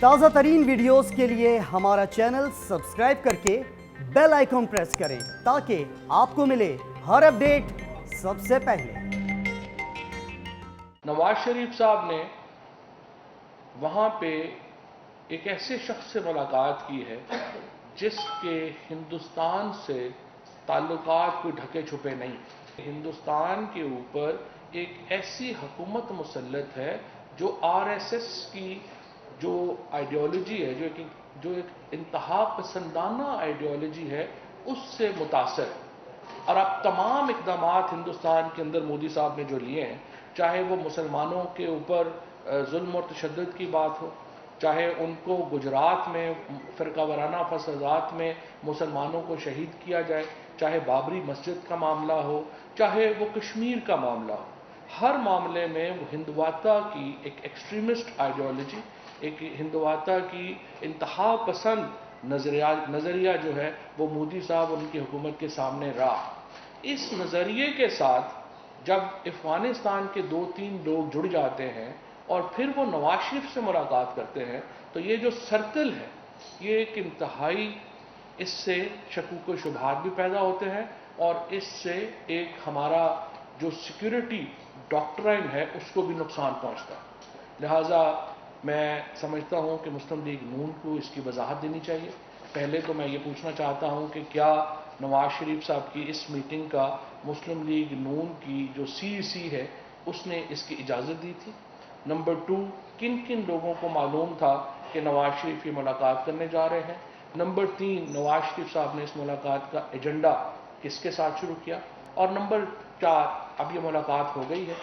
ताज़ा तरीन वीडियोस के लिए हमारा चैनल सब्सक्राइब करके बेल आइकॉन प्रेस करें ताकि आपको मिले हर अपडेट सबसे पहले। नवाज शरीफ साहब ने वहाँ पे एक ऐसे शख्स से मुलाकात की है जिसके हिंदुस्तान से ताल्लुकात कोई ढके छुपे नहीं। हिंदुस्तान के ऊपर एक ऐसी हुकूमत मुसल्लत है जो आरएसएस की जो आइडियोलॉजी है, जो एक इंतहा पसंदाना आइडियोलॉजी है, उससे मुतासर है। और अब तमाम इक़दामात हिंदुस्तान के अंदर मोदी साहब ने जो लिए हैं, चाहे वो मुसलमानों के ऊपर जुल्म और तशद्दुद की बात हो, चाहे उनको गुजरात में फ़िरका वाराना फसादात में मुसलमानों को शहीद किया जाए, चाहे बाबरी मस्जिद का मामला हो, चाहे वो कश्मीर का मामला हो, हर मामले में वो हिंदवाता की एक एक्सट्रीमिस्ट आइडियोलॉजी, एक हिंदवाता की इंतहा पसंद नज़रिया जो है वो मोदी साहब उनकी हुकूमत के सामने रहा। इस नज़रिए के साथ जब अफ़गानिस्तान के 2-3 लोग जुड़ जाते हैं और फिर वो नवाज शरीफ से मुलाकात करते हैं, तो ये जो सर्कल है ये एक इंतहाई, इससे शकूक व शुबहात भी पैदा होते हैं और इससे एक हमारा जो सिक्योरिटी डॉक्ट्राइन है उसको भी नुकसान पहुंचता है। लिहाजा मैं समझता हूं कि मुस्लिम लीग नून को इसकी वजाहत देनी चाहिए। पहले तो मैं ये पूछना चाहता हूं कि क्या नवाज शरीफ साहब की इस मीटिंग का मुस्लिम लीग नून की जो सीईसी है उसने इसकी इजाज़त दी थी? नंबर 2, किन किन लोगों को मालूम था कि नवाज शरीफ की मुलाकात करने जा रहे हैं? नंबर 3, नवाज शरीफ साहब ने इस मुलाकात का एजेंडा किसके साथ शुरू किया? और नंबर 4, अब ये मुलाकात हो गई है,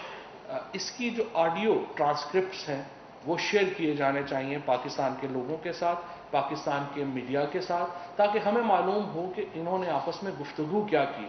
इसकी जो ऑडियो ट्रांसक्रिप्ट्स हैं वो शेयर किए जाने चाहिए पाकिस्तान के लोगों के साथ, पाकिस्तान के मीडिया के साथ, ताकि हमें मालूम हो कि इन्होंने आपस में गुफ्तगू क्या की।